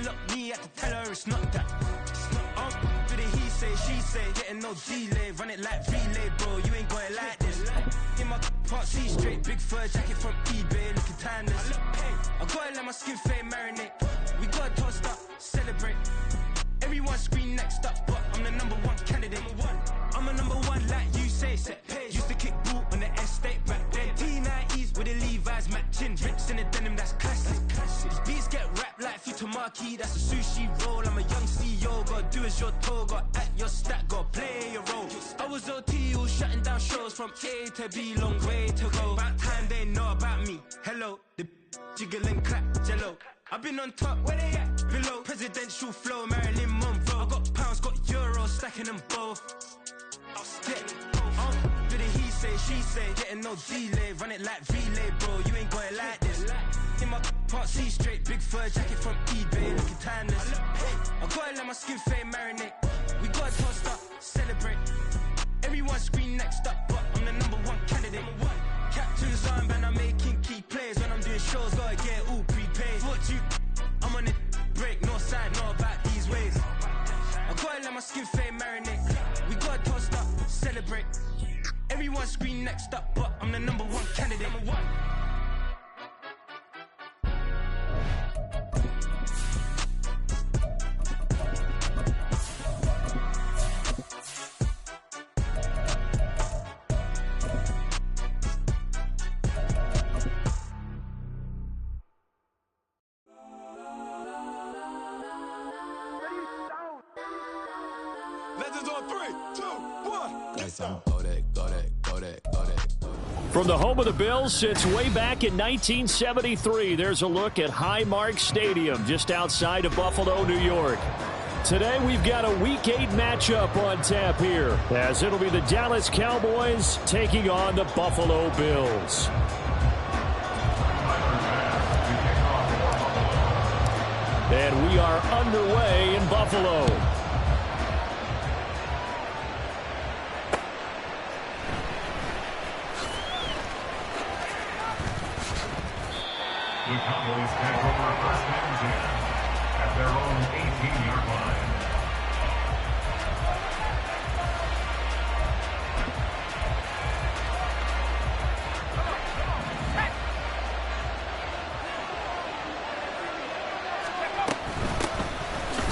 look me, had to tell her it's not that. But he say, she say, getting no delay, run it like relay, bro. You ain't got it like this. In my part C straight, big fur jacket from eBay, looking timeless. I gotta let my skin fade marinate. We gotta toast up, celebrate. Everyone scream next up, but I'm the number one candidate. I'm a number one like you say, set pace. Used to kick boot on the estate back then. T90s with the Levi's matching. Rips in the denim, that's classic. These beats get wrapped like Futamaki, that's a sushi roll. I'm a young CEO, gotta do as you're told. Gotta act your stat, gotta play your role. I was OT, all shutting down shows from A to B, long way to go. About time they know about me. Hello, the jiggle and clap, jello. I've been on top, where they at? Below. Presidential flow, Marilyn Monroe. I got pounds, got euros, stacking them both. But he say, she say, getting no delay, run it like relay, bro. You ain't got it like this. In my part C straight, big fur jacket from eBay, looking timeless. I gotta let my skin fade marinate. We gotta toast up, celebrate. Everyone scream next up, but I'm the number one candidate. Captain's armband, I'm making key plays. When I'm doing shows, gotta get all prepaid. What you? I'm on it, break, no side, know about these ways. I gotta let my skin fade marinate. We gotta toast up, celebrate. Everyone scream next up, but I'm the number one candidate. Legends on 3, 2, 1. Let's go. From the home of the Bills since way back in 1973, there's a look at Highmark Stadium just outside of Buffalo, New York. Today we've got a Week 8 matchup on tap here, as it'll be the Dallas Cowboys taking on the Buffalo Bills. And we are underway in Buffalo. The Cowboys take over first and 10 at their own 18-yard line.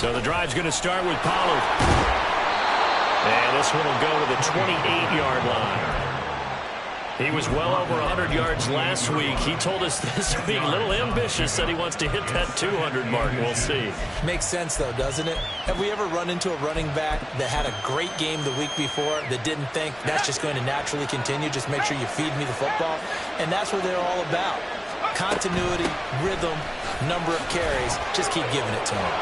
So the drive's going to start with Pollard. And this one will go to the 28-yard line. He was well over 100 yards last week. He told us this week, a little ambitious, said he wants to hit that 200 mark. We'll see. Makes sense, though, doesn't it? Have we ever run into a running back that had a great game the week before that didn't think that's just going to naturally continue? Just make sure you feed me the football. And that's what they're all about. Continuity, rhythm, number of carries. Just keep giving it to him.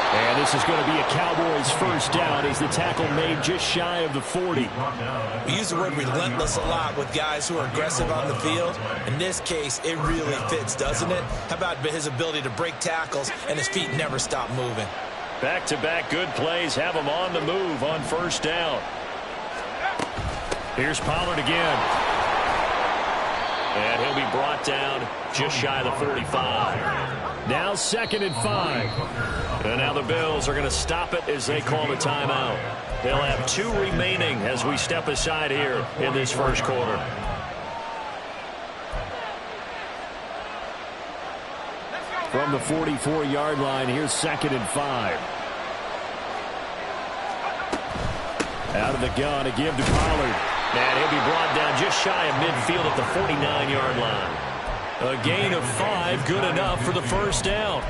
And this is going to be a Cowboys first down as the tackle made just shy of the 40. We use the word relentless a lot with guys who are aggressive on the field. In this case, it really fits, doesn't it? How about his ability to break tackles and his feet never stop moving? Back-to-back good plays have him on the move on first down. Here's Pollard again. And he'll be brought down just shy of the 45. Now 2nd and 5. And now the Bills are going to stop it as they call the timeout. They'll have 2 remaining as we step aside here in this first quarter. From the 44-yard line, here's 2nd and 5. Out of the gun, a give to Pollard. And he'll be brought down just shy of midfield at the 49-yard line. A gain of 5, good enough for the first down.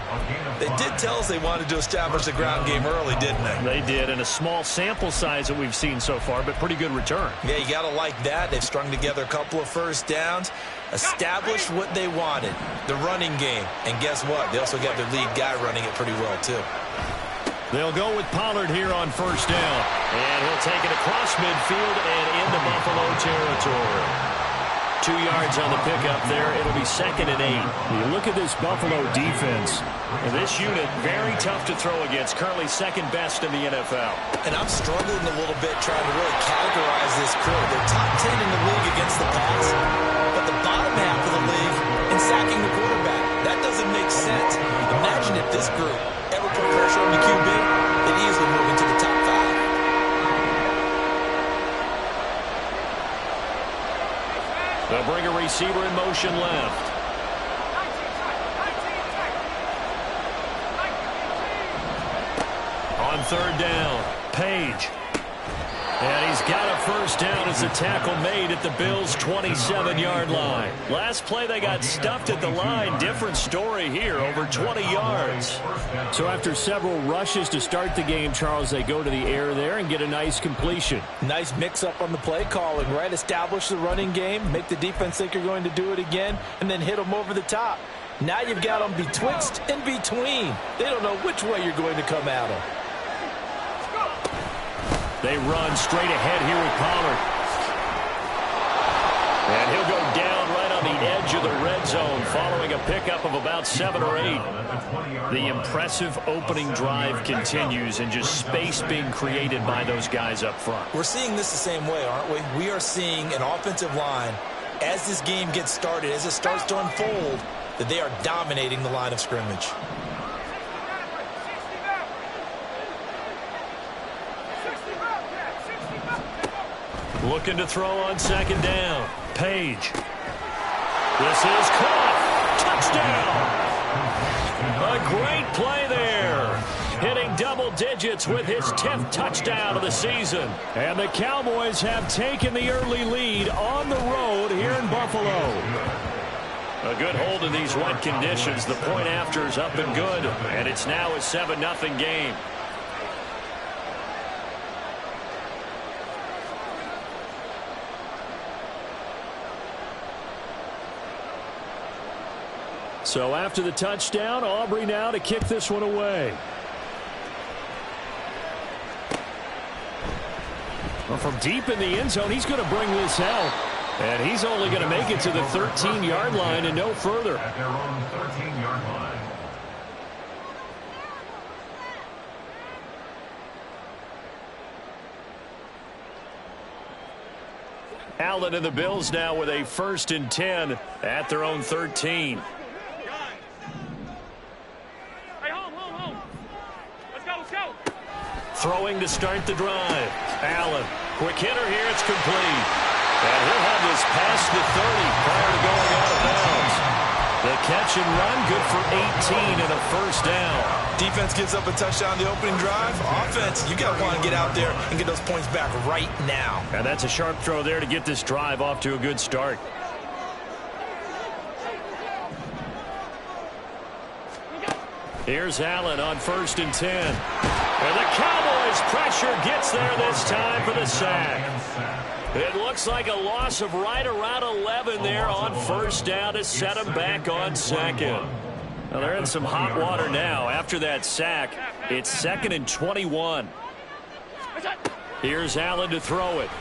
They did tell us they wanted to establish the ground game early, didn't they? They did, and a small sample size that we've seen so far, but pretty good return. Yeah, you got to like that. They've strung together a couple of first downs, established what they wanted, the running game. And guess what? They also got their lead guy running it pretty well, too. They'll go with Pollard here on first down. And he'll take it across midfield and into Buffalo territory. 2 yards on the pickup there. It'll be 2nd and 8. You look at this Buffalo defense. And this unit, very tough to throw against. Currently 2nd best in the NFL. And I'm struggling a little bit trying to really categorize this crew. They're top 10 in the league against the pass, but the bottom half of the league in sacking the quarterback. That doesn't make sense. Imagine if this group ever put pressure on the QB, they'd easily move into the top 5. They'll bring a receiver in motion left. On third down, Page. And he's got a first down as a tackle made at the Bills' 27-yard line. Last play, they got stuffed at the line. Different story here, over 20 yards. So after several rushes to start the game, Charles, they go to the air there and get a nice completion. Nice mix-up on the play calling, right? Establish the running game, make the defense think you're going to do it again, and then hit them over the top. Now you've got them betwixt and between. They don't know which way you're going to come at them. They run straight ahead here with Pollard. And he'll go down right on the edge of the red zone following a pickup of about 7 or 8. The impressive opening drive continues and just space being created by those guys up front. We're seeing this the same way, aren't we? We are seeing an offensive line, as this game gets started, as it starts to unfold, that they are dominating the line of scrimmage. Looking to throw on second down. Page. This is caught. Touchdown. A great play there. Hitting double digits with his 10th touchdown of the season. And the Cowboys have taken the early lead on the road here in Buffalo. A good hold in these wet conditions. The point after is up and good. And it's now a 7-0 game. So after the touchdown, Aubrey now to kick this one away. Well, from deep in the end zone, he's going to bring this out. And he's only going to make it to the 13-yard line and no further. At their own 13-yard line. Allen and the Bills now with a 1st and 10 at their own 13. Throwing to start the drive. Allen, quick hitter here, it's complete. And he'll have this past the 30 prior to going out of bounds. The catch and run, good for 18 and a first down. Defense gives up a touchdown the opening drive. Offense, you got to want to get out there and get those points back right now. And that's a sharp throw there to get this drive off to a good start. Here's Allen on 1st and 10. And the Cowboys pressure gets there this time for the sack. It looks like a loss of right around 11 there on 1st down to set them back on 2nd. Well, they're in some hot water now. After that sack, it's 2nd and 21. Here's Allen to throw it.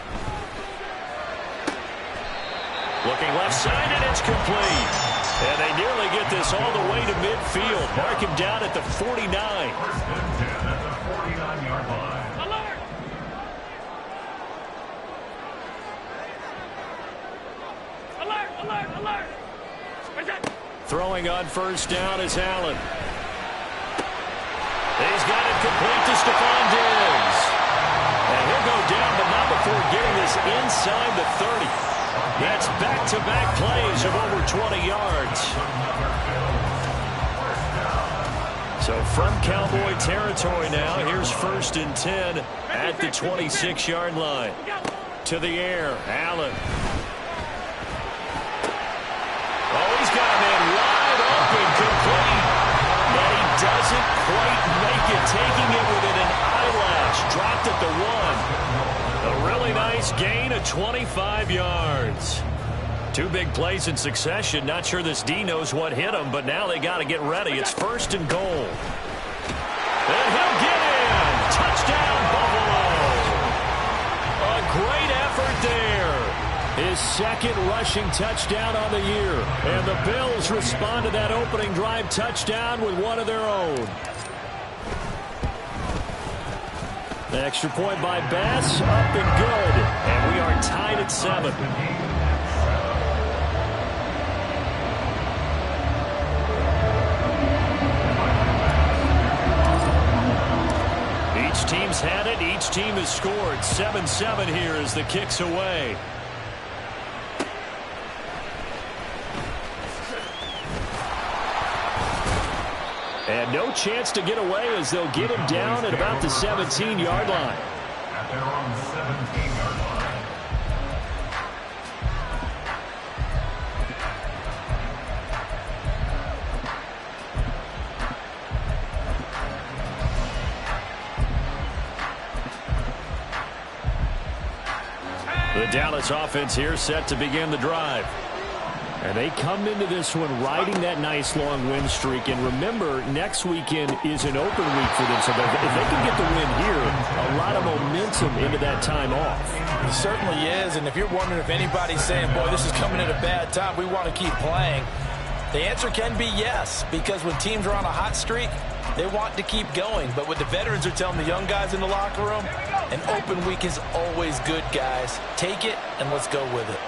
Looking left side, and it's complete. And they nearly get this all the way to midfield. Mark him down at the 49. 1st and 10 at the 49-yard line. Alert! Throwing on 1st down is Allen. He's got it complete to Stephon Diggs. And he'll go down, but not before getting this inside the 30. That's back-to-back plays of over 20 yards. So from Cowboy territory now, here's 1st and 10 at the 26-yard line. To the air, Allen. Oh, he's got a man wide open, complete. But he doesn't quite make it, taking it within an eyelash. Dropped at the 1. A really nice gain of 25 yards. 2 big plays in succession. Not sure this D knows what hit him, but now they got to get ready. It's 1st and goal. And he'll get in. Touchdown, Buffalo. A great effort there. His 2nd rushing touchdown on the year. And the Bills respond to that opening drive touchdown with one of their own. The extra point by Bass, up and good. And we are tied at 7. Each team has scored 7-7 here as the kick's away. And no chance to get away as they'll get him down at about the 17-yard line. At their own 17-yard line. The Dallas offense here set to begin the drive. And they come into this one riding that nice long win streak. And remember, next weekend is an open week for them. So if they can get the win here, a lot of momentum into that time off. It certainly is. And if you're wondering if anybody's saying, boy, this is coming at a bad time, we want to keep playing, the answer can be yes. Because when teams are on a hot streak, they want to keep going. But what the veterans are telling the young guys in the locker room, an open week is always good, guys. Take it, and let's go with it.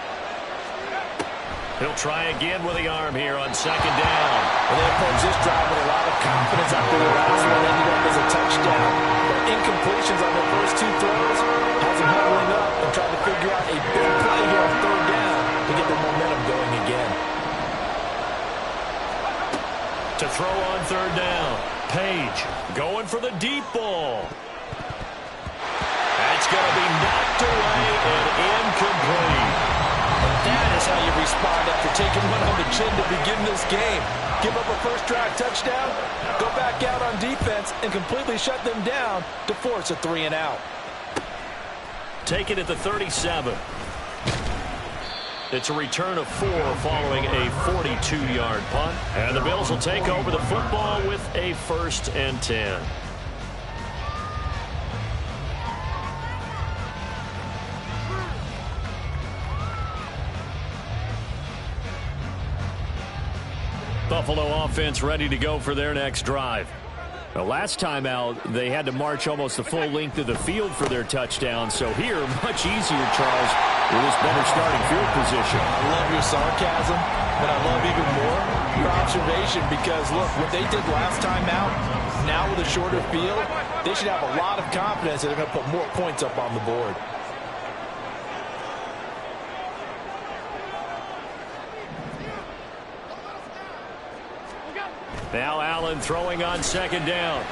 He'll try again with the arm here on second down. Well, they approach this drive with a lot of confidence after the last one ended up as a touchdown. But incompletions on their first two throws has them huddling up and trying to figure out a big play here on third down to get their momentum going again. To throw on third down. Page going for the deep ball. That's going to be knocked away and incomplete. That is how you respond after taking one on the chin to begin this game. Give up a first drive touchdown, go back out on defense, and completely shut them down to force a 3-and-out. Take it at the 37. It's a return of 4 following a 42-yard punt. And the Bills will take over the football with a 1st and 10. Buffalo offense ready to go for their next drive. The last time out, they had to march almost the full length of the field for their touchdown. So here, much easier, Charles, with this better starting field position. I love your sarcasm, but I love even more your observation because, look, what they did last time out, now with a shorter field, they should have a lot of confidence that they're going to put more points up on the board. Now Allen throwing on second down.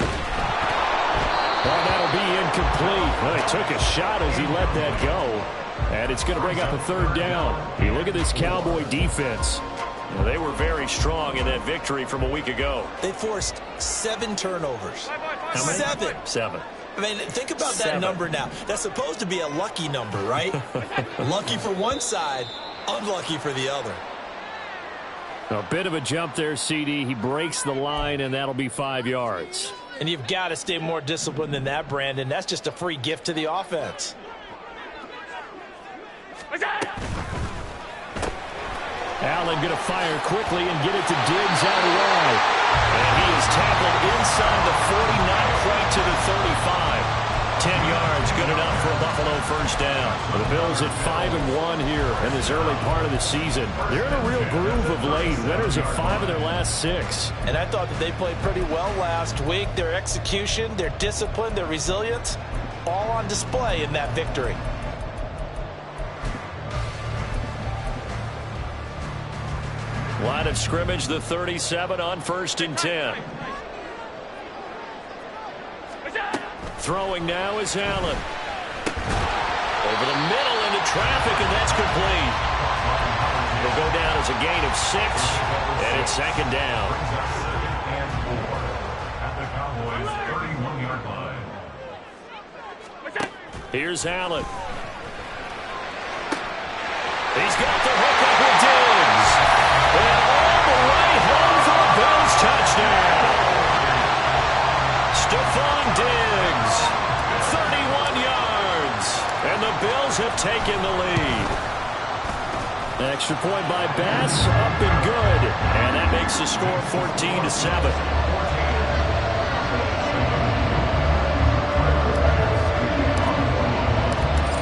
Well, that'll be incomplete. Well, he took a shot as he let that go. And it's going to bring up a third down. You look at this Cowboy defense. Well, they were very strong in that victory from a week ago. They forced 7 turnovers. How many? 7. I mean, think about that number now. That's supposed to be a lucky number, right? Lucky for one side, unlucky for the other. A bit of a jump there, CD. He breaks the line, and that'll be 5 yards. And you've got to stay more disciplined than that, Brandon. That's just a free gift to the offense. Allen going to fire quickly and get it to Diggs out wide. And he is tackled inside the 40, not quite to the 35. 10 yards, good enough for a Buffalo first down. The Bills at 5-1 here in this early part of the season. They're in a real groove of late. Winners of 5 of their last 6. And I thought that they played pretty well last week. Their execution, their discipline, their resilience, all on display in that victory. Line of scrimmage, the 37 on 1st and 10. Throwing now is Allen. Over the middle into traffic, and that's complete. It'll go down as a gain of 6, and it's second down. And 4 at the Cowboys' 31-yard line. Here's Allen. He's got the hook up with Diggs. And all the way home for a Bills touchdown. Stephon Diggs, 31 yards, and the Bills have taken the lead. Extra point by Bass, up and good, and that makes the score 14-7.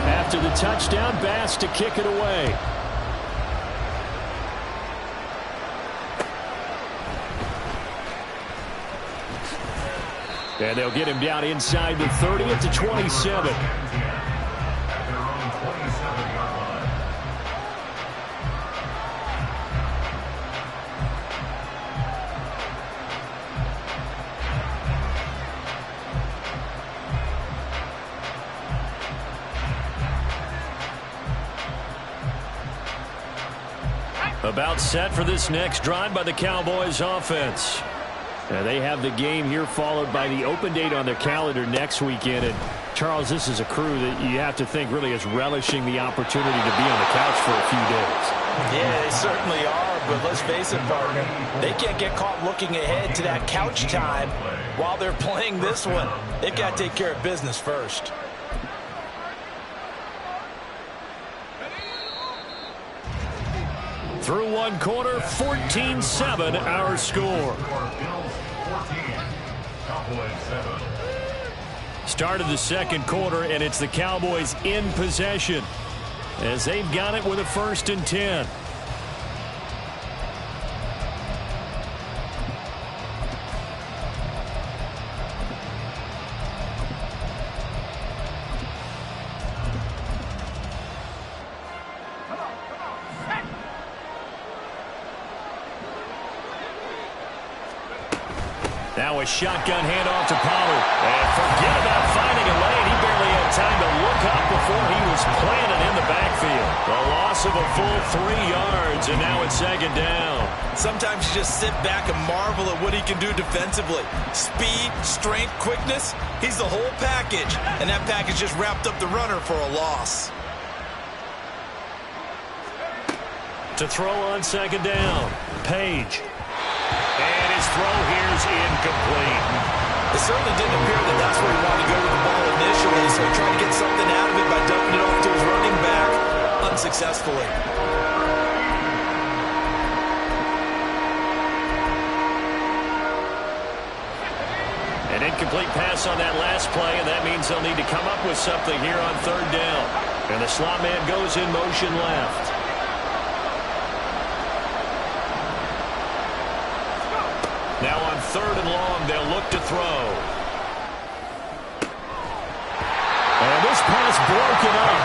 After the touchdown, Bass to kick it away. And they'll get him down inside the 30 at the 27. At their own 27-yard line. About set for this next drive by the Cowboys offense. Now they have the game here followed by the open date on their calendar next weekend. And Charles, this is a crew that you have to think really is relishing the opportunity to be on the couch for a few days. Yeah, they certainly are, but let's face it, partner, they can't get caught looking ahead to that couch time while they're playing this one. They've got to take care of business first. Through one quarter, 14-7 our score. Start of the second quarter, and it's the Cowboys in possession as they've got it with a 1st and 10. Now a shotgun handoff to Pollard. And forget about finding a lane. He barely had time to look up before he was planted in the backfield. The loss of a full 3 yards, and now it's 2nd down. Sometimes you just sit back and marvel at what he can do defensively. Speed, strength, quickness. He's the whole package. And that package just wrapped up the runner for a loss. To throw on 2nd down, Page. And his throw here's incomplete. It certainly didn't appear that that's where he wanted to go with the ball initially, so he tried to get something out of it by dumping it off to his running back unsuccessfully. An incomplete pass on that last play, and that means they'll need to come up with something here on 3rd down. And the slot man goes in motion left. Now on 3rd and long, they'll look to throw. And this pass broken up.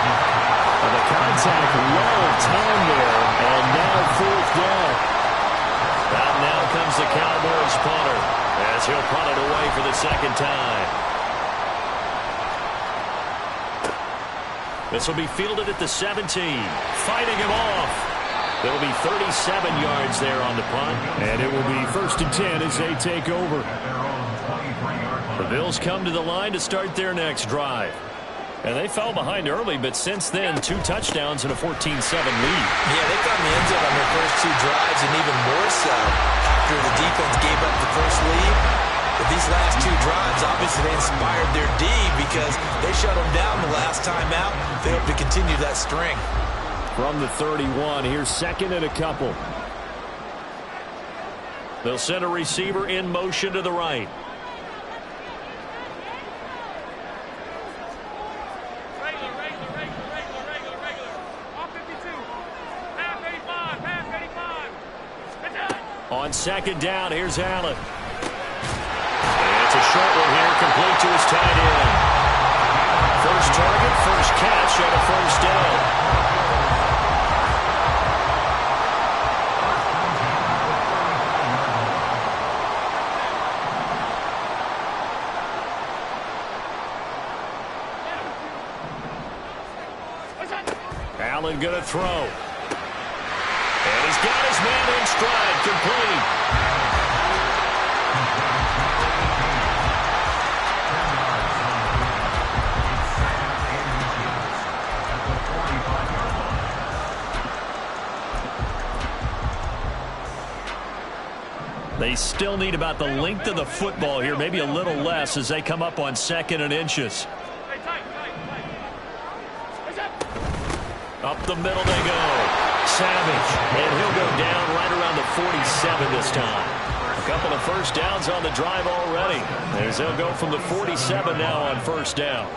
And the contact well timed there, and now 4th down. And now comes the Cowboys punter, as he'll punt it away for the 2nd time. This will be fielded at the 17, fighting him off. There'll be 37 yards there on the punt, and it will be 1st and 10 as they take over. The Bills come to the line to start their next drive. And they fell behind early, but since then, 2 touchdowns and a 14-7 lead. Yeah, they found the end zone on their first 2 drives, and even more so after the defense gave up the first lead. But these last 2 drives, obviously they inspired their D because they shut them down the last time out. They hope to continue that string. From the 31, here's 2nd and a couple. They'll send a receiver in motion to the right. On 2nd down, here's Allen. And it's a short one here, complete to his tight end. First target, first catch, and a 1st down. Allen going to throw. And he's got his man in stride, complete. They still need about the length of the football here, maybe a little less as they come up on 2nd and inches. Up the middle they go. Savage. And he'll go down right around the 47 this time. A couple of 1st downs on the drive already. As they'll go from the 47 now on 1st down.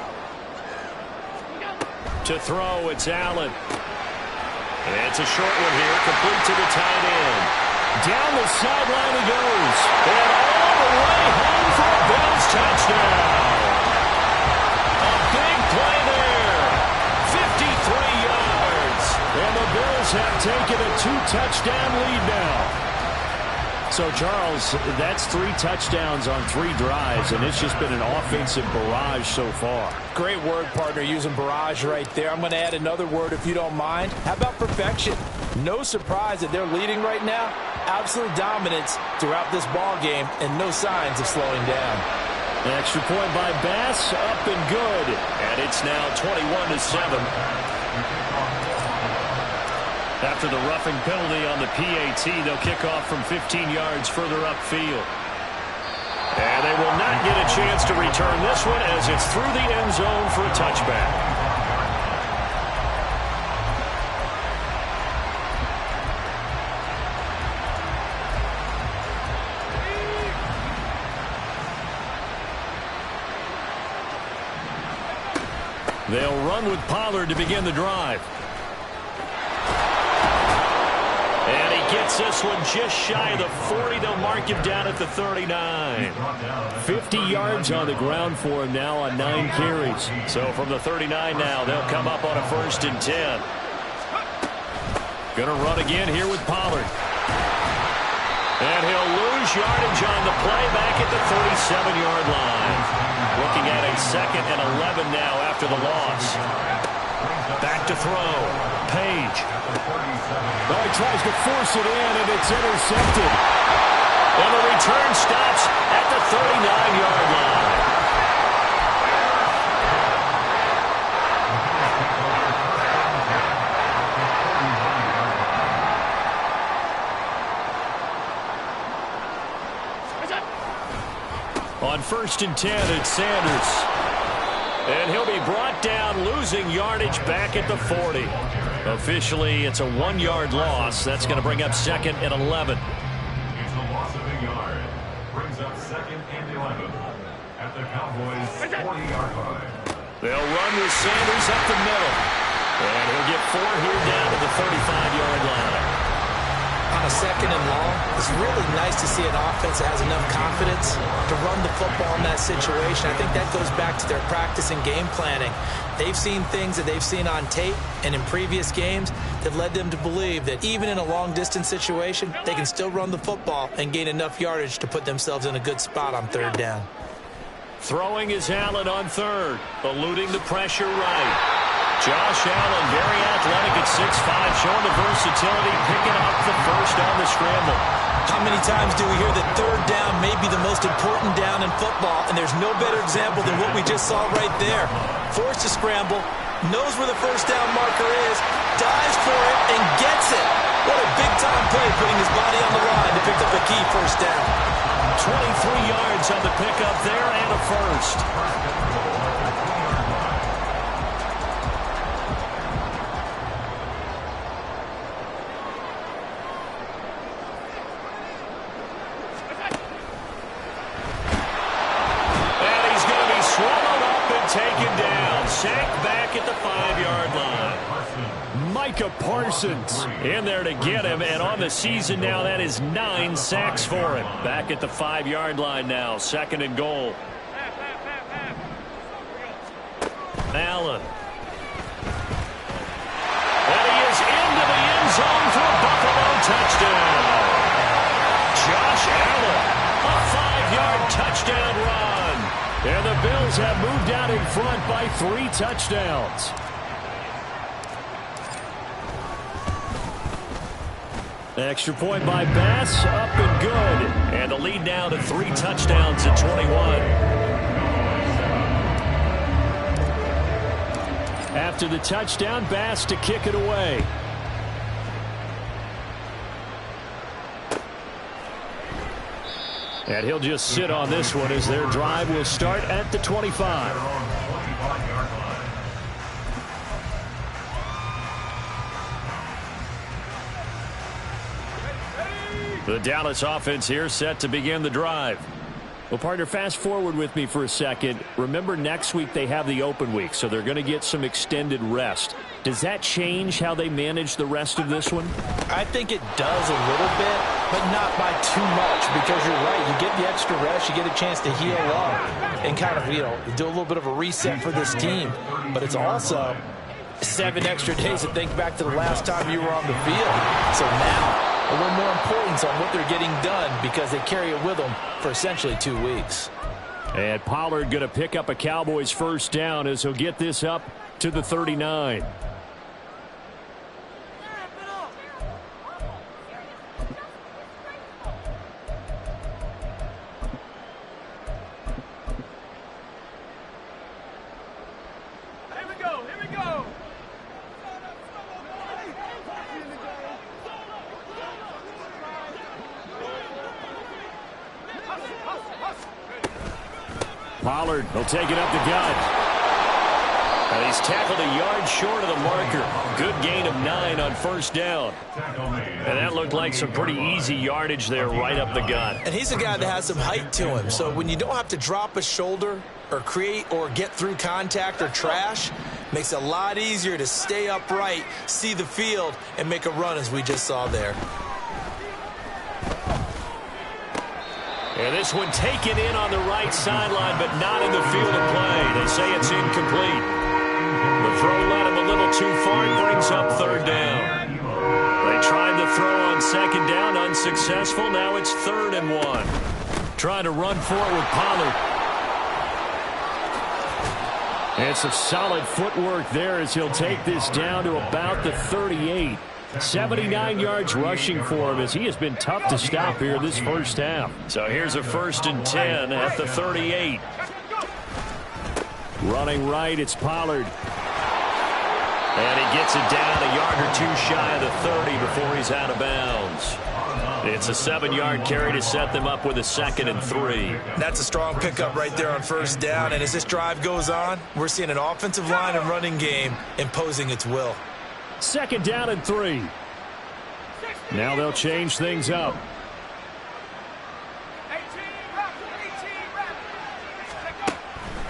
To throw, it's Allen. And it's a short one here, complete to the tight end. Down the sideline he goes. And all the way home for a Bills touchdown. 2-touchdown lead now. So, Charles, that's 3 touchdowns on 3 drives, and it's just been an offensive barrage so far. Great word, partner, using barrage right there. I'm going to add another word if you don't mind. How about perfection? No surprise that they're leading right now. Absolute dominance throughout this ball game and no signs of slowing down. An extra point by Bass, up and good. And it's now 21-7. After the roughing penalty on the PAT, they'll kick off from 15 yards further upfield. And they will not get a chance to return this one as it's through the end zone for a touchback. They'll run with Pollard to begin the drive. And he gets this one just shy of the 40. They'll mark him down at the 39. 50 yards on the ground for him now on 9 carries. So from the 39 now, they'll come up on a 1st and 10. Gonna run again here with Pollard. And he'll lose yardage on the play back at the 37-yard line. Looking at a 2nd and 11 now after the loss. Back to throw. Page. Oh, he tries to force it in, and it's intercepted. And the return stops at the 39-yard line. On 1st and 10, it's Sanders. And he'll be brought down, losing yardage back at the 40. Officially, it's a 1-yard loss. That's going to bring up 2nd and 11. It's a loss of a yard. Brings up 2nd and 11 at the Cowboys' 40-yard line. They'll run with Sanders up the middle. And he'll get 4 here down to the 35-yard line. On a 2nd and long, it's really nice to see an offense that has enough confidence to run the football in that situation. I think that goes back to their practice and game planning. They've seen things that they've seen on tape and in previous games that led them to believe that even in a long-distance situation, they can still run the football and gain enough yardage to put themselves in a good spot on 3rd down. Throwing is Allen on 3rd, eluding the pressure right. Josh Allen, very athletic at 6'5", showing the versatility, picking up the 1st on the scramble. How many times do we hear that 3rd down may be the most important down in football, and there's no better example than what we just saw right there. Forced to scramble, knows where the 1st down marker is, dives for it, and gets it. What a big-time play, putting his body on the line to pick up a key 1st down. 23 yards on the pickup there and a 1st. Taken down, sacked back at the 5-yard line. Micah Parsons in there to get him, and on the season now, that is 9 sacks for him. Back at the 5-yard line now, 2nd and goal. Allen. And he is into the end zone for a Buffalo touchdown. Josh Allen, a 5-yard touchdown run. And the Bills have moved out in front by 3 touchdowns. Extra point by Bass, up and good. And the lead now to 3 touchdowns at 21. After the touchdown, Bass to kick it away. And he'll just sit on this one as their drive will start at the 25. The Dallas offense here set to begin the drive. Well, partner, fast forward with me for a second. Remember, next week they have the open week, so they're going to get some extended rest. Does that change how they manage the rest of this one? I think it does a little bit, but not by too much, because you're right. You get the extra rest, you get a chance to heal up and kind of, do a little bit of a reset for this team. But it's also 7 extra days to think back to the last time you were on the field. So now, a little more importance on what they're getting done because they carry it with them for essentially 2 weeks. And Pollard going to pick up a Cowboys first down as he'll get this up to the 39. Pollard will take it up the gut. And he's tackled a yard short of the marker. Good gain of 9 on first down. And that looked like some pretty easy yardage there right up the gut. And he's a guy that has some height to him. So when you don't have to drop a shoulder or create or get through contact or trash, makes it a lot easier to stay upright, see the field, and make a run as we just saw there. And this one taken in on the right sideline, but not in the field of play. They say it's incomplete. The throw led him a little too far and brings up third down. They tried the throw on second down, unsuccessful. Now it's 3rd and 1. Trying to run for it with Pollard. And some solid footwork there as he'll take this down to about the 38. 79 yards rushing for him as he has been tough to stop here this first half. So here's a 1st and 10 at the 38. Running right, it's Pollard. And he gets it down a yard or 2 shy of the 30 before he's out of bounds. It's a 7-yard carry to set them up with a 2nd and 3. That's a strong pickup right there on first down. And as this drive goes on, we're seeing an offensive line and running game imposing its will. 2nd down and 3. Now they'll change things up.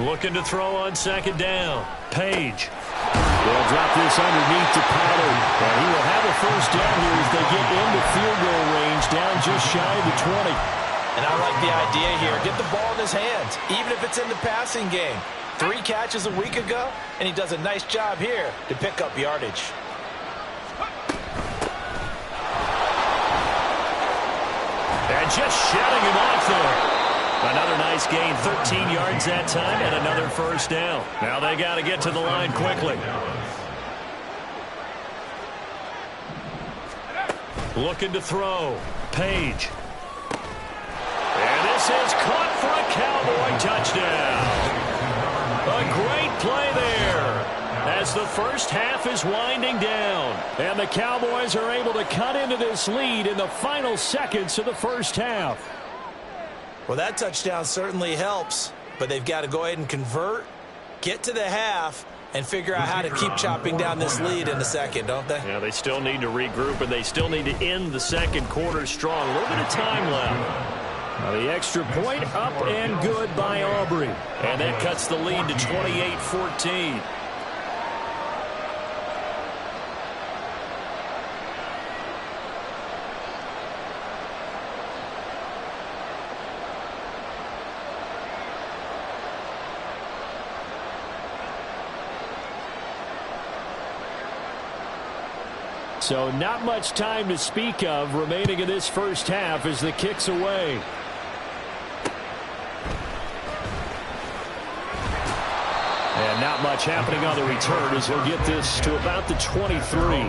Looking to throw on 2nd down. Page. They'll drop this underneath to Pollard. And he will have a first down here as they get into field goal range, down just shy of the 20. And I like the idea here. Get the ball in his hands, even if it's in the passing game. 3 catches a week ago, and he does a nice job here to pick up yardage. And just shutting him off there. Another nice gain, 13 yards that time, and another first down. Now they got to get to the line quickly. Looking to throw. Page. And this is caught for a Cowboy touchdown. A great play there as the first half is winding down. And the Cowboys are able to cut into this lead in the final seconds of the first half. Well, that touchdown certainly helps, but they've got to go ahead and convert, get to the half, and figure out how to keep chopping down this lead in the second, don't they? Yeah, they still need to regroup, and they still need to end the second quarter strong. A little bit of time left. Now the extra point up and good by Aubrey. And that cuts the lead to 28-14. So not much time to speak of remaining in this first half as the kick's away. And not much happening on the return as he'll get this to about the 23.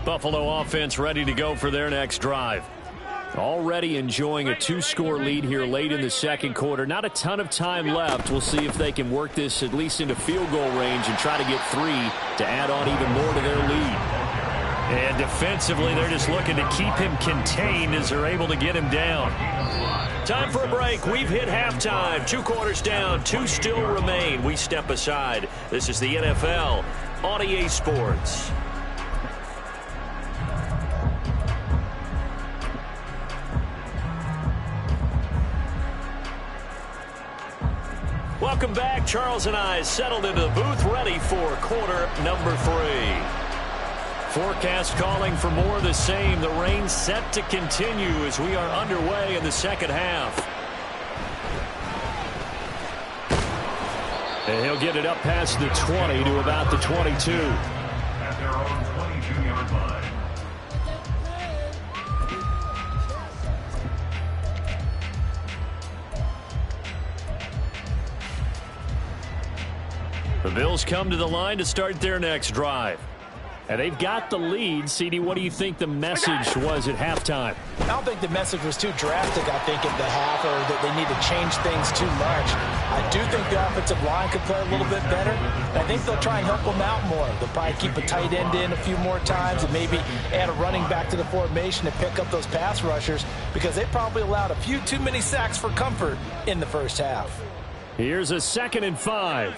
Buffalo offense ready to go for their next drive. Already enjoying a 2-score lead here late in the second quarter. Not a ton of time left. We'll see if they can work this at least into field goal range and try to get 3 to add on even more to their lead. And defensively, they're just looking to keep him contained as they're able to get him down. Time for a break. We've hit halftime. 2 quarters down. 2 still remain. We step aside. This is the NFL on EA Sports. Welcome back. Charles and I settled into the booth ready for quarter number 3. Forecast calling for more of the same. The rain set to continue as we are underway in the second half. And he'll get it up past the 20 to about the 22. At their own 22-yard line. The Bills come to the line to start their next drive. And they've got the lead. CD, what do you think the message was at halftime? I don't think the message was too drastic, I think, at the half, or that they need to change things too much. I do think the offensive line could play a little bit better. I think they'll try and help them out more. They'll probably keep a tight end in a few more times and maybe add a running back to the formation to pick up those pass rushers, because they probably allowed a few too many sacks for comfort in the first half. Here's a 2nd and 5.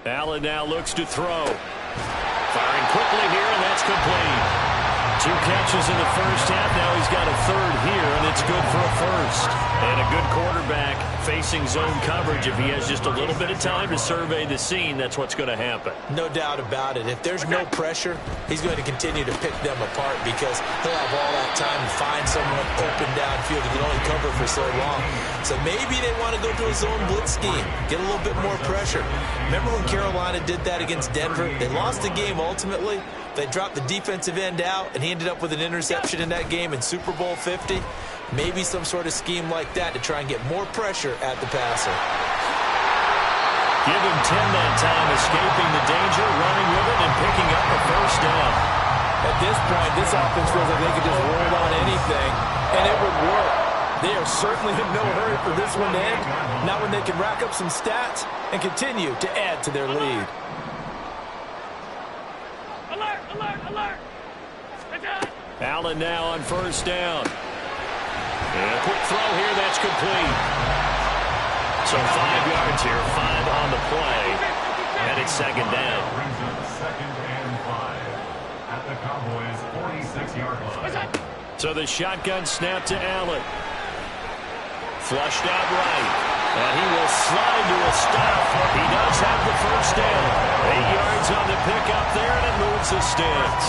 Allen now looks to throw. Firing quickly here, and that's complete. 2 catches in the first half. Now he's got a 3rd here, and it's good for a 1st. And a good quarterback facing zone coverage. If he has just a little bit of time to survey the scene, that's what's going to happen. No doubt about it. If there's no pressure, he's going to continue to pick them apart, because he'll have all that time to find someone open downfield. He can only cover for so long. So maybe they want to go to a zone blitz scheme, get a little bit more pressure. Remember when Carolina did that against Denver? They lost the game ultimately. They dropped the defensive end out, and he ended up with an interception in that game in Super Bowl 50. Maybe some sort of scheme like that to try and get more pressure at the passer. Give him 10 that time, escaping the danger, running with it, and picking up a 1st down. At this point, this offense feels like they could just roll on anything, and it would work. They are certainly in no hurry for this one to end, not when they can rack up some stats and continue to add to their lead. Alert, alert, alert! Allen now on 1st down. And a quick throw here, that's complete. So 5 yards here, 5 on the play. And it's 2nd down. Brings up 2nd and 5 at the Cowboys' 46-yard line. So the shotgun snap to Allen. Flushed out right. And he will slide to a stop. He does have the 1st down. 8 yards on the pickup there, and it moves the sticks.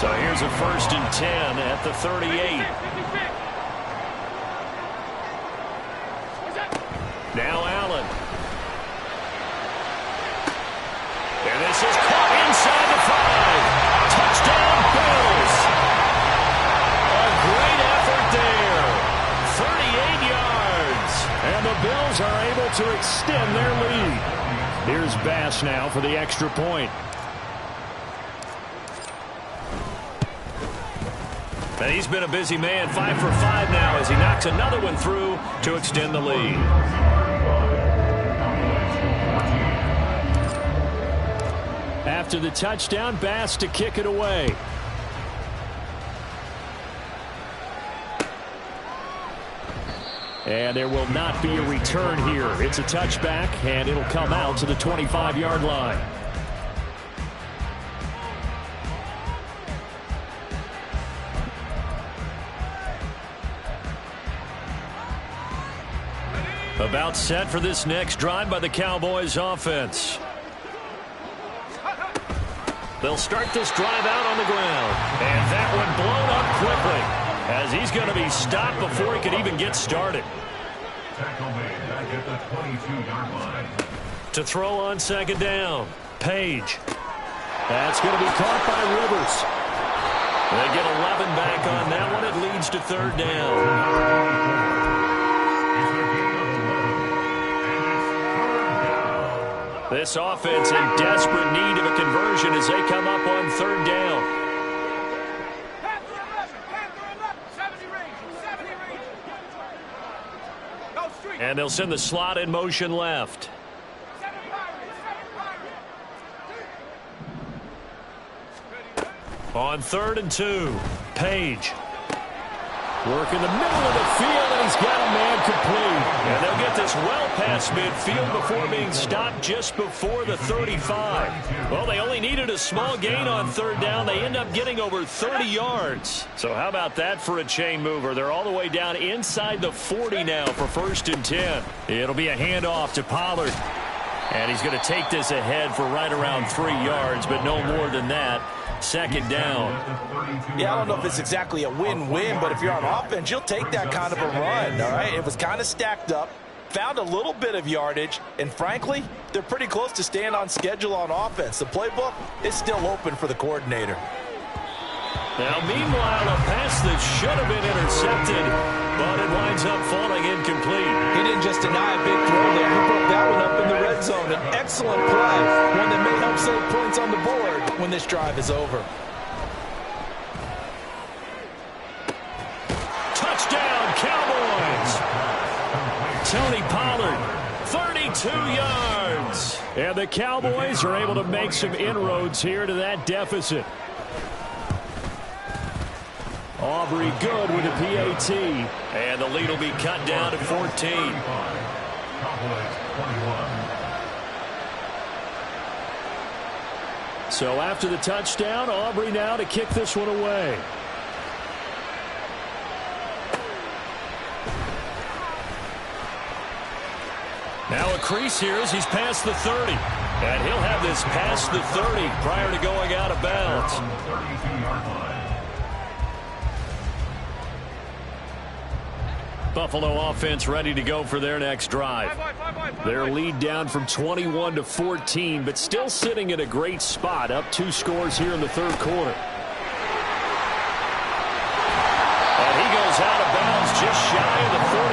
So here's a 1st and 10 at the 38. Now Allen. And this is caught inside the 5. Touchdown, Bills. A great effort there. 38 yards. And the Bills are able to extend their lead. Here's Bass now for the extra point. And he's been a busy man, 5 for 5 now as he knocks another one through to extend the lead. After the touchdown, Bass to kick it away. And there will not be a return here. It's a touchback, and it'll come out to the 25-yard line. About set for this next drive by the Cowboys offense. They'll start this drive out on the ground. And that one blown up quickly as he's going to be stopped before he could even get started. Tackle made back at the 22-yard line. To throw on 2nd down, Page. That's going to be caught by Rivers. They get 11 back on that one. It leads to 3rd down. This offense in desperate need of a conversion as they come up on 3rd down. And they'll send the slot in motion left. On 3rd and 2, Page. Work in the middle of the field, and he's got a man complete. And they'll get this well past midfield before being stopped just before the 35. Well, they only needed a small gain on 3rd down. They end up getting over 30 yards. So how about that for a chain mover? They're all the way down inside the 40 now for 1st and 10. It'll be a handoff to Pollard. And he's going to take this ahead for right around 3 yards, but no more than that. Second down. Yeah, I don't know if it's exactly a win-win, but if you're on offense, you'll take that kind of a run, all right? It was kind of stacked up, found a little bit of yardage, and frankly, they're pretty close to staying on schedule on offense. The playbook is still open for the coordinator. Now, meanwhile, a pass that should have been intercepted, but it winds up falling incomplete. He didn't just deny a big throw there. He broke that one up in the red zone. An excellent play, one that may help save points on the board when this drive is over. Touchdown, Cowboys! Tony Pollard, 32 yards. And the Cowboys are able to make some inroads here to that deficit. Aubrey good with a PAT. And the lead will be cut down to 14. So after the touchdown, Aubrey now to kick this one away. Now a crease here as he's past the 30. And he'll have this past the 30 prior to going out of bounds. Buffalo offense ready to go for their next drive. Their lead down from 21 to 14, but still sitting at a great spot, up 2 scores here in the third quarter. And he goes out of bounds just shy of the 45.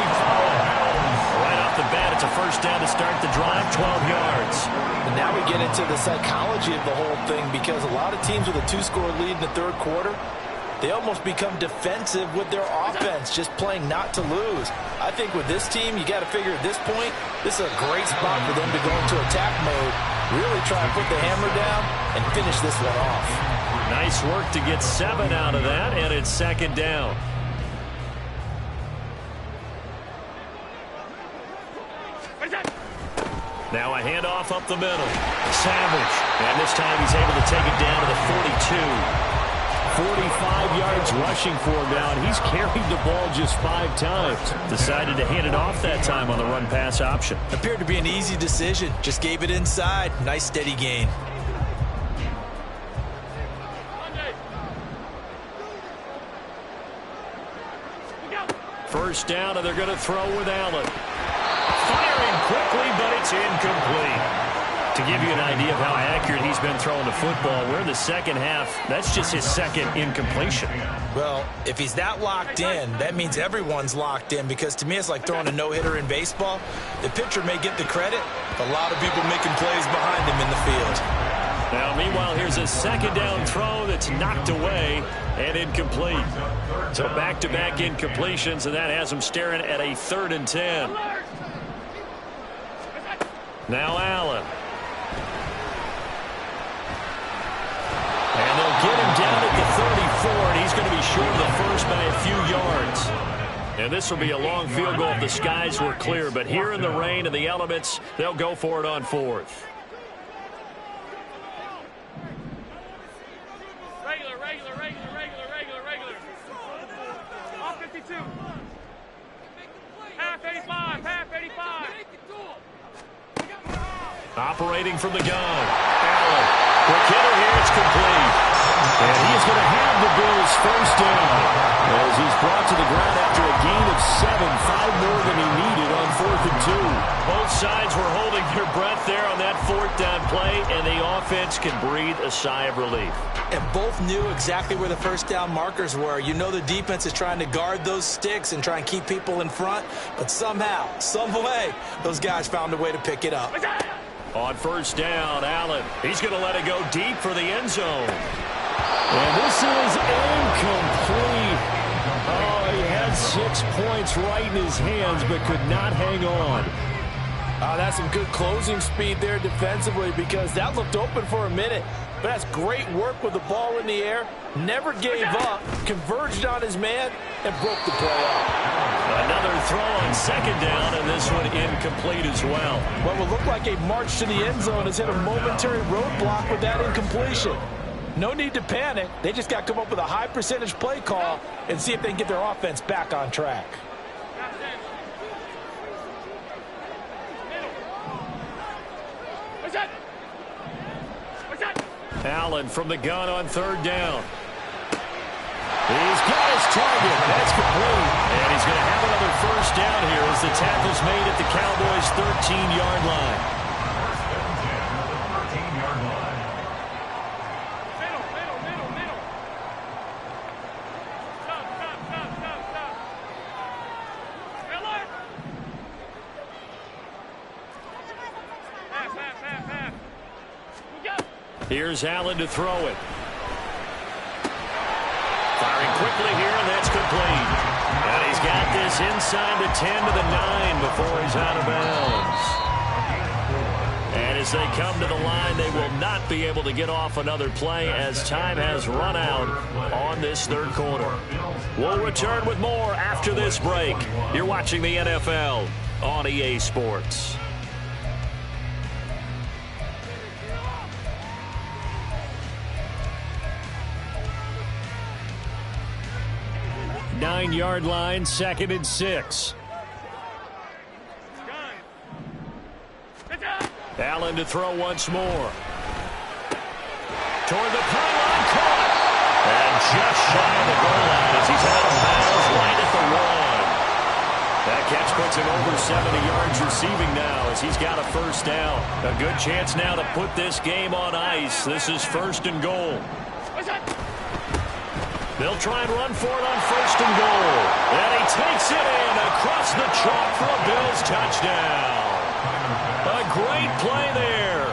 Right off the bat, it's a first down to start the drive, 12 yards. And now we get into the psychology of the whole thing, because a lot of teams with a 2-score lead in the third quarter, they almost become defensive with their offense, just playing not to lose. I think with this team, you got to figure at this point, this is a great spot for them to go into attack mode, really try and put the hammer down and finish this one off. Nice work to get 7 out of that, and it's second down. Now a handoff up the middle. Savage. And this time he's able to take it down to the 42. 45 yards rushing for him now, and he's carried the ball just 5 times. Decided to hand it off that time on the run-pass option. Appeared to be an easy decision. Just gave it inside. Nice steady gain. First down, and they're going to throw with Allen. Firing quickly, but it's incomplete. To give you an idea of how accurate he's been throwing the football, we're in the second half. That's just his second incompletion. Well, if he's that locked in, that means everyone's locked in, because to me it's like throwing a no-hitter in baseball. The pitcher may get the credit, but a lot of people making plays behind him in the field. Now, meanwhile, here's a second down throw that's knocked away and incomplete. So back-to-back incompletions, and that has him staring at a 3rd and 10. Now Allen. And they'll get him down at the 34, and he's going to be short of the first by a few yards. And this will be a long field goal if the skies were clear. But here in the rain and the elements, they'll go for it on 4th. Regular. Off 52. Half 85. Operating from the gun. Allen. Quick hitter here, it's complete. And he is going to have the Bills first down as he's brought to the ground after a gain of 7, 5 more than he needed on 4th and 2. Both sides were holding their breath there on that 4th down play, and the offense can breathe a sigh of relief. And both knew exactly where the first down markers were. You know the defense is trying to guard those sticks and try and keep people in front, but somehow, some way, those guys found a way to pick it up. On first down, Allen. He's going to let it go deep for the end zone. And this is incomplete. Oh, he had 6 points right in his hands, but could not hang on. That's some good closing speed there defensively, because that looked open for a minute. But that's great work with the ball in the air. Never gave up, converged on his man, and broke the play up. Another throw on second down, and this one incomplete as well. What will look like a march to the end zone has hit a momentary roadblock with that incompletion. No need to panic. They just got to come up with a high percentage play call and see if they can get their offense back on track. Allen from the gun on third down. He's got his target. That's complete. And he's going to have another first down here as the tackle's made at the Cowboys' 13-yard line. First and 10 at the 13-yard line. Middle. Stop. Miller! Pass. We go! Here's Allen to throw it. Firing quickly here, and that's complete. And he's got this inside the 10 to the 9 before he's out of bounds. And as they come to the line, they will not be able to get off another play as time has run out on this third quarter. We'll return with more after this break. You're watching the NFL on EA Sports. Nine-yard line, 2nd and 6. Allen to throw once more. Toward the pylon, caught. And just shy of the goal line as he's out of bounds right at the 1. That catch puts him over 70 yards receiving now as he's got a first down. A good chance now to put this game on ice. This is 1st and goal. They'll try and run for it on 1st and goal. And he takes it in across the chalk for a Bills touchdown. A great play there.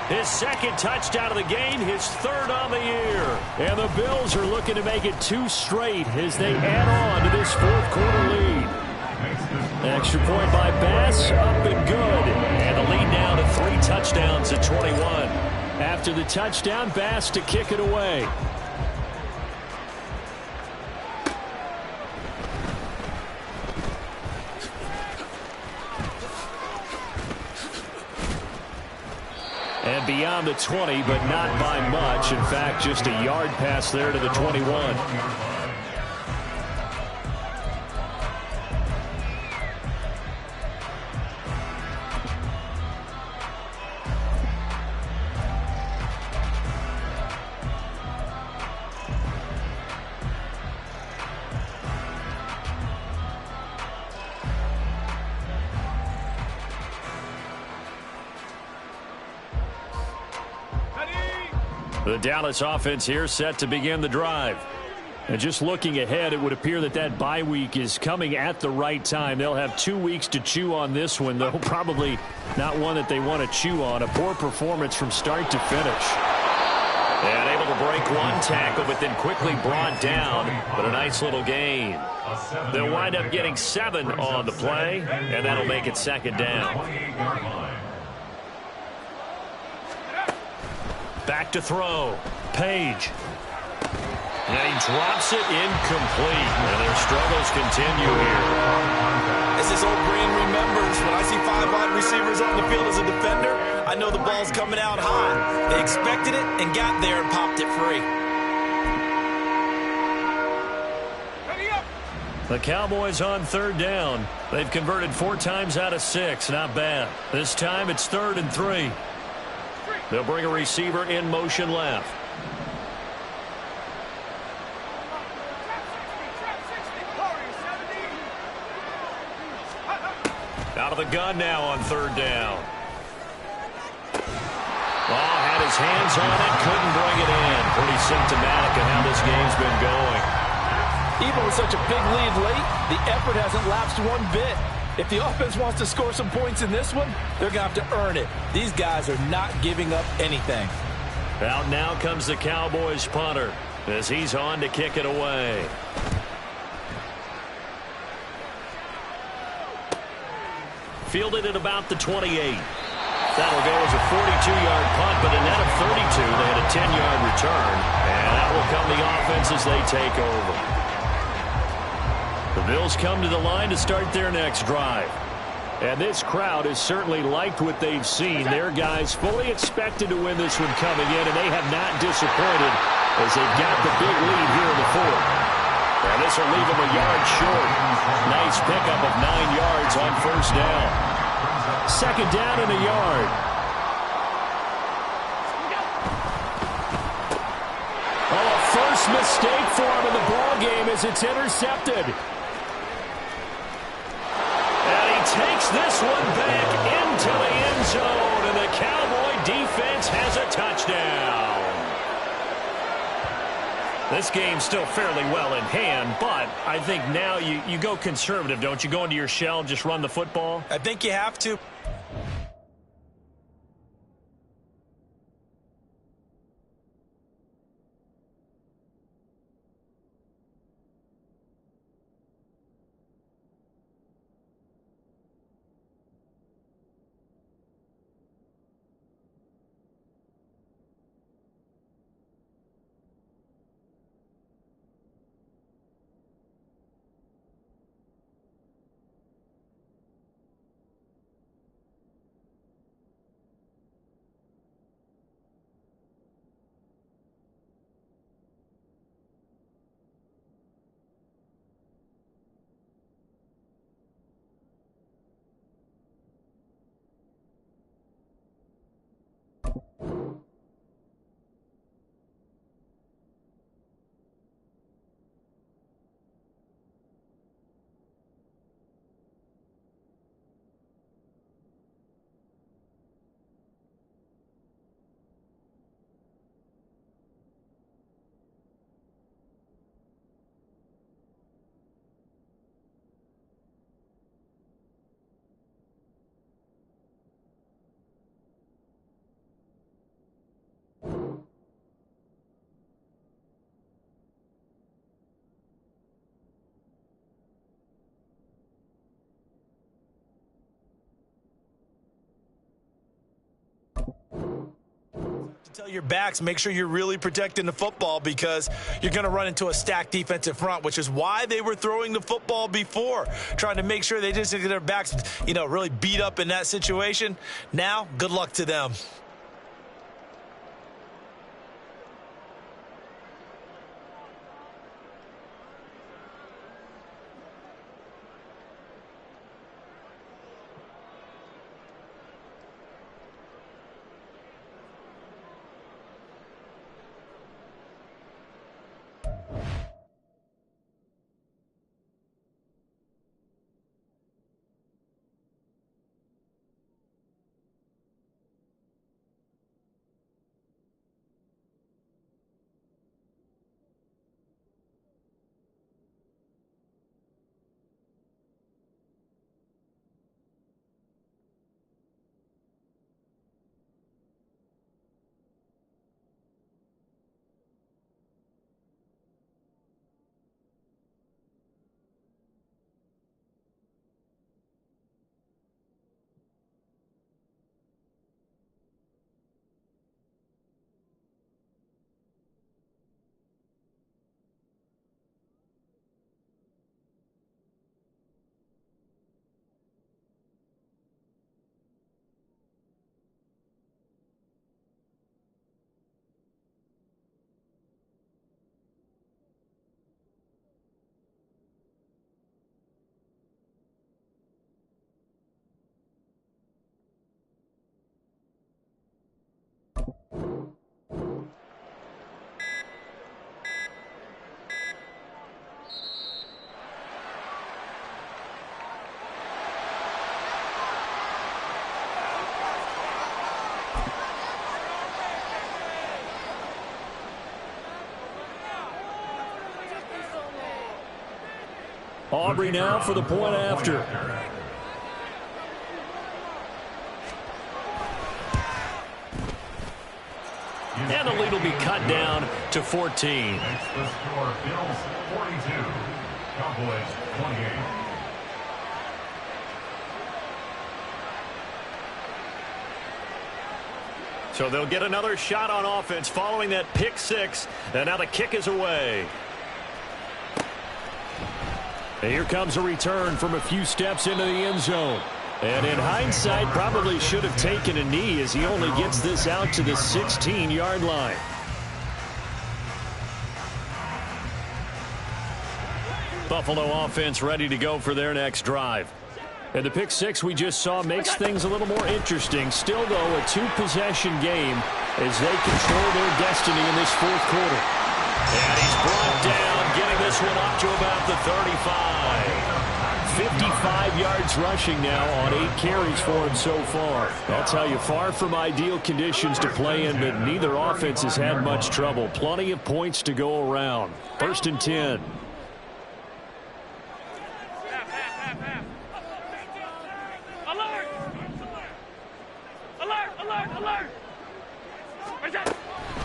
His 2nd touchdown of the game, his 3rd on the year. And the Bills are looking to make it 2 straight as they add on to this 4th quarter lead. Extra point by Bass, up and good. And the lead now to 3 touchdowns at 21. After the touchdown, Bass to kick it away. And beyond the 20, but not by much. In fact, just a yard pass there to the 21. The Dallas offense here set to begin the drive. And just looking ahead, it would appear that that bye week is coming at the right time. They'll have 2 weeks to chew on this one, though probably not one that they want to chew on. A poor performance from start to finish. And able to break 1 tackle, but then quickly brought down. But a nice little gain. They'll wind up getting 7 on the play, and that'll make it 2nd down. Back to throw. Page. And he drops it incomplete. And their struggles continue here. As his old brain remembers, when I see 5 wide receivers on the field as a defender, I know the ball's coming out high. They expected it and got there and popped it free. The Cowboys on 3rd down. They've converted 4 times out of 6. Not bad. This time it's 3rd and 3. They'll bring a receiver in motion left. Out of the gun now on 3rd down. Had his hands on it, couldn't bring it in. Pretty symptomatic of how this game's been going. Even with such a big lead late, the effort hasn't lapsed one bit. If the offense wants to score some points in this one, they're going to have to earn it. These guys are not giving up anything. Out now comes the Cowboys punter as he's on to kick it away. Fielded at about the 28. That'll go as a 42-yard punt, but a net of 32. They had a 10-yard return, and that will come the offense as they take over. The Bills come to the line to start their next drive. And this crowd has certainly liked what they've seen. Their guys fully expected to win this one coming in, and they have not disappointed as they've got the big lead here in the 4th. And this will leave them a yard short. Nice pickup of 9 yards on 1st down. 2nd down and a yard. First mistake for him in the ball game as it's intercepted. And he takes this one back into the end zone, and the Cowboy defense has a touchdown. This game's still fairly well in hand, but I think now you go conservative, don't you? Go into your shell, just run the football? I think you have to. Tell your backs, make sure you're really protecting the football because you're going to run into a stacked defensive front, which is why they were throwing the football before, trying to make sure they just get their backs, really beat up in that situation. Now, good luck to them. Aubrey now for the point after. And the lead will be cut down to 14. Makes the score Bills 42, Cowboys 28. So they'll get another shot on offense following that pick six. And now the kick is away. And here comes a return from a few steps into the end zone. And in hindsight, probably should have taken a knee as he only gets this out to the 16-yard line. Buffalo offense ready to go for their next drive. And the pick six we just saw makes things a little more interesting. Still, though, a two-possession game as they control their destiny in this fourth quarter. And he's brought down, getting this one up to about the 35. 55 yards rushing now on 8 carries for him so far. I'll tell you, far from ideal conditions to play in, but neither offense has had much trouble. Plenty of points to go around. 1st and 10. Alert! Alert! Alert! Alert! Where's that?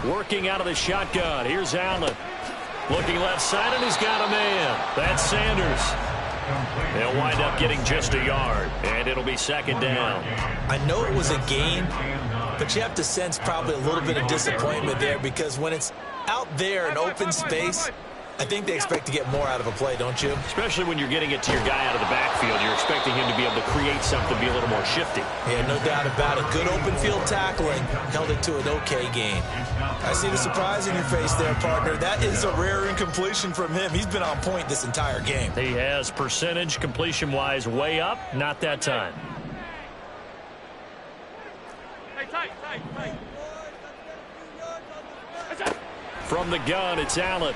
Working out of the shotgun. Here's Allen. Looking left side, and he's got a man. That's Sanders. They'll wind up getting just a yard, and it'll be 2nd down. I know it was a gain, but you have to sense probably a little bit of disappointment there, because when it's out there in open space, I think they expect to get more out of a play, don't you? Especially when you're getting it to your guy out of the backfield. You're expecting him to be able to create something, be a little more shifty. Yeah, no doubt about it. Good open field tackling held it to an okay gain. I see the surprise in your face there, partner. That is a rare incompletion from him. He's been on point this entire game. He has percentage completion-wise way up. Not that time. Hey, tight. From the gun, it's Allen.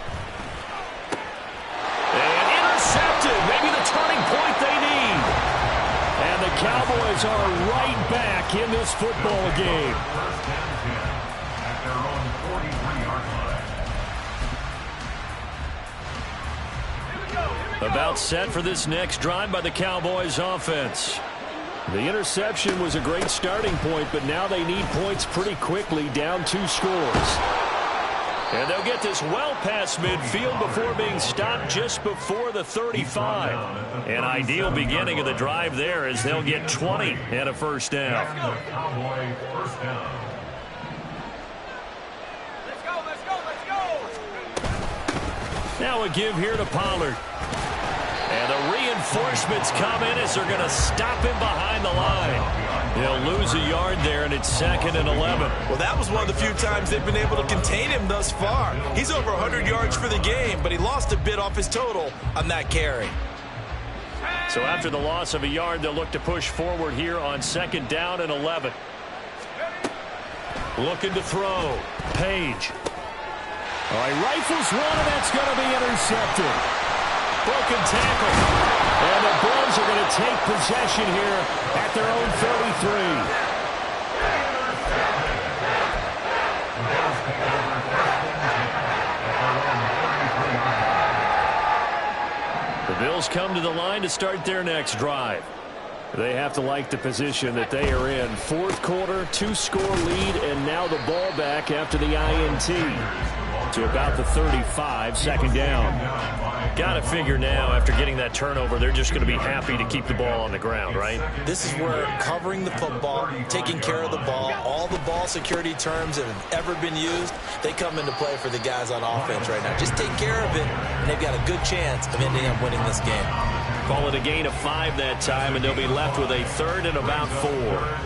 And intercepted. Maybe the turning point they need. And the Cowboys are right back in this football game. At their own 43-yard line. About set for this next drive by the Cowboys offense. The interception was a great starting point, but now they need points pretty quickly, down 2 scores. And they'll get this well past midfield before being stopped just before the 35. An ideal beginning of the drive there, as they'll get 20 and a 1st down. Cowboy 1st down. Let's go! Now a give here to Pollard. And the reinforcements come in as they're going to stop him behind the line. They'll lose a yard there, and it's 2nd and 11. Well, that was one of the few times they've been able to contain him thus far. He's over 100 yards for the game, but he lost a bit off his total on that carry. So after the loss of a yard, they'll look to push forward here on 2nd down and 11. Looking to throw. Page. All right, rifles one, and that's going to be intercepted. Broken tackle. And the Bills are going to take possession here at their own 33. The Bills come to the line to start their next drive. They have to like the position that they are in. 4th quarter, 2-score lead, and now the ball back after the INT. To about the 35, 2nd down. Got to figure now, after getting that turnover, they're just going to be happy to keep the ball on the ground, right? This is where covering the football, taking care of the ball, all the ball security terms that have ever been used, they come into play for the guys on offense right now. Just take care of it, and they've got a good chance of ending up winning this game. Call it a gain of 5 that time, and they'll be left with a 3rd and about 4.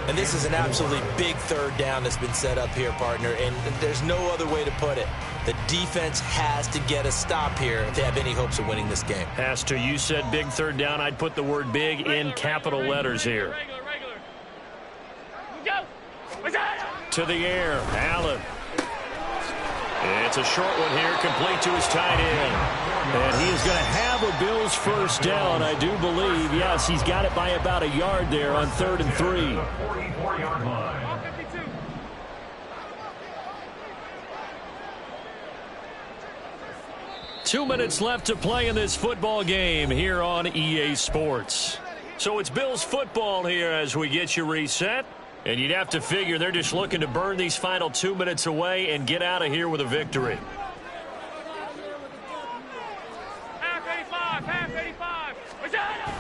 And this is an absolutely big 3rd down that's been set up here, partner, and there's no other way to put it. The defense has to get a stop here if they have any hopes of winning this game. Has to. You said big 3rd down. I'd put the word big in capital letters here. Regular. Go! What's that? To the air, Allen. It's a short one here, complete to his tight end. And he is going to have a Bills 1st down, I do believe. Yes, he's got it by about a yard there on 3rd and 3. 44-yard line. 52. Two minutes left to play in this football game here on EA Sports. So it's Bills football here as we get you reset. And you'd have to figure they're just looking to burn these final 2 minutes away and get out of here with a victory. Half 85. What's that?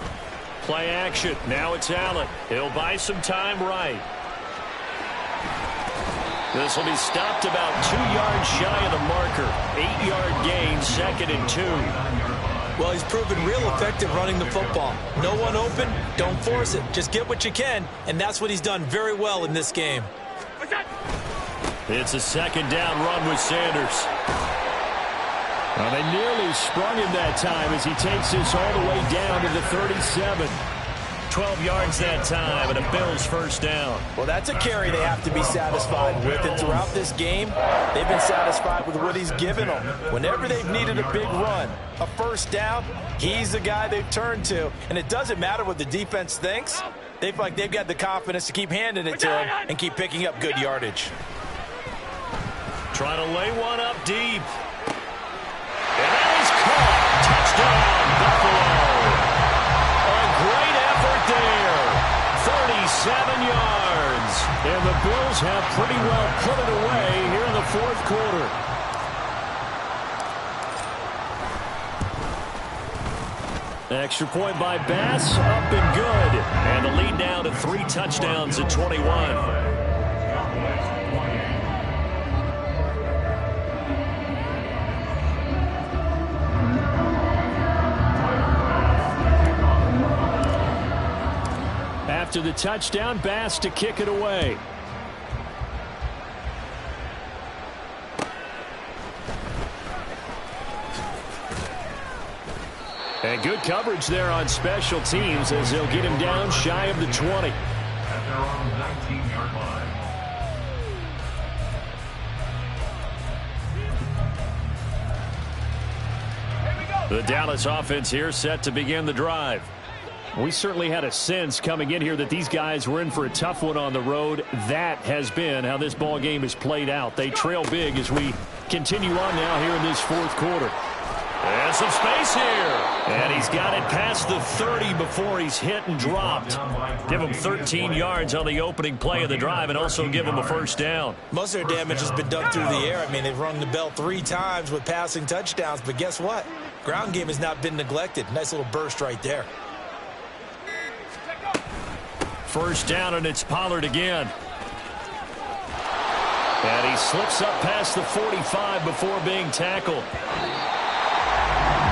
Play action. Now it's Allen. He'll buy some time right. This will be stopped about 2 yards shy of the marker. 8-yard gain, 2nd and 2. Well, he's proven real effective running the football. No one open, don't force it. Just get what you can, and that's what he's done very well in this game. What's that? It's a 2nd down run with Sanders. Well, they nearly sprung him that time as he takes this all the way down to the 37. 12 yards that time, and a Bills first down. Well, that's a carry they have to be satisfied with. And throughout this game, they've been satisfied with what he's given them. Whenever they've needed a big run, a first down, he's the guy they've turned to. And it doesn't matter what the defense thinks. They feel like they've got the confidence to keep handing it to him and keep picking up good yardage. Trying to lay one up deep. And that is caught. Touchdown, Buffalo. A great effort there. 37 yards. And the Bills have pretty well put it away here in the fourth quarter. Extra point by Bass, up and good. And the lead down to 3 touchdowns at 21. After the touchdown, Bass to kick it away. And good coverage there on special teams as they'll get him down shy of the 20. At their own 19-yard line. The Dallas offense here set to begin the drive. We certainly had a sense coming in here that these guys were in for a tough one on the road. That has been how this ball game has played out. They trail big as we continue on now here in this fourth quarter. And some space here. And he's got it past the 30 before he's hit and dropped. Give him 13 yards on the opening play of the drive and also give him a first down. Most of their damage has been done through the air. I mean, they've rung the bell 3 times with passing touchdowns. But guess what? Ground game has not been neglected. Nice little burst right there. First down, and it's Pollard again. And he slips up past the 45 before being tackled.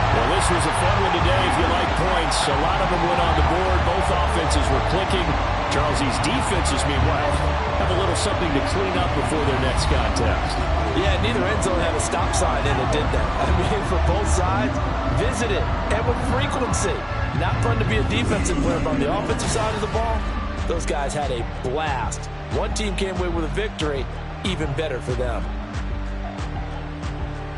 Well, this was a fun one today if you like points. A lot of them went on the board. Both offenses were clicking. Charles, these defenses, meanwhile, have a little something to clean up before their next contest. Yeah, neither end zone had a stop sign in it, did they? I mean, for both sides, visit it, and with frequency. Not fun to be a defensive player, but on the offensive side of the ball, those guys had a blast. One team came away with a victory, even better for them.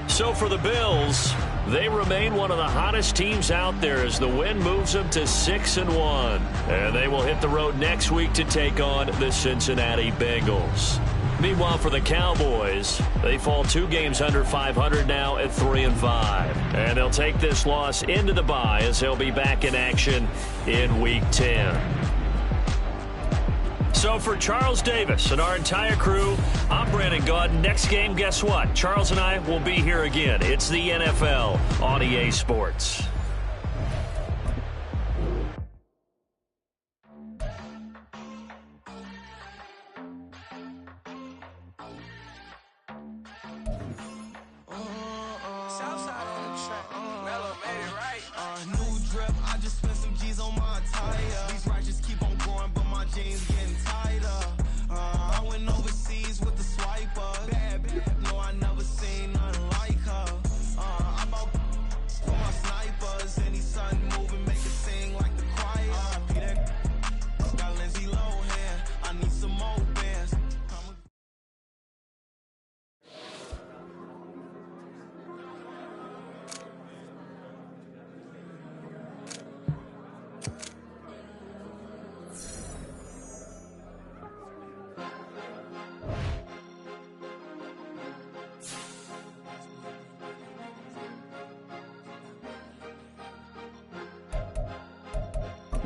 So for the Bills, they remain one of the hottest teams out there as the win moves them to 6-1. And they will hit the road next week to take on the Cincinnati Bengals. Meanwhile, for the Cowboys, they fall 2 games under 500 now at 3-5. And they'll take this loss into the bye as they'll be back in action in Week 10. So for Charles Davis and our entire crew, I'm Brandon Gaudin. Next game, guess what? Charles and I will be here again. It's the NFL on EA Sports.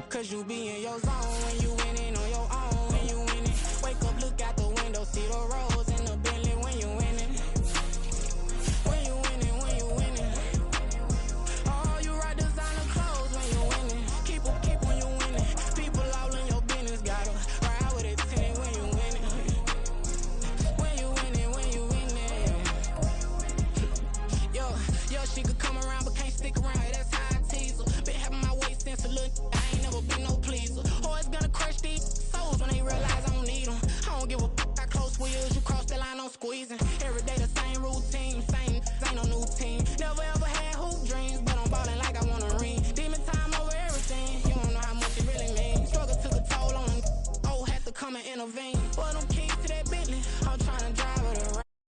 Cause you be in your zone when you winning on your own. When you winning, wake up, look out the window, see the rose in the Bentley when you winning. When you winning, when you winning. Oh, you right designer clothes when you winning. Keep when you winning. People all in your business, gotta ride with it 10 when you winning. When you winning, when you winning. Yo, she could come around but can't stick around. That's how I tease her. Been having my waist since a little. Be no pleaser. Always gonna crush these come and intervene. But them kids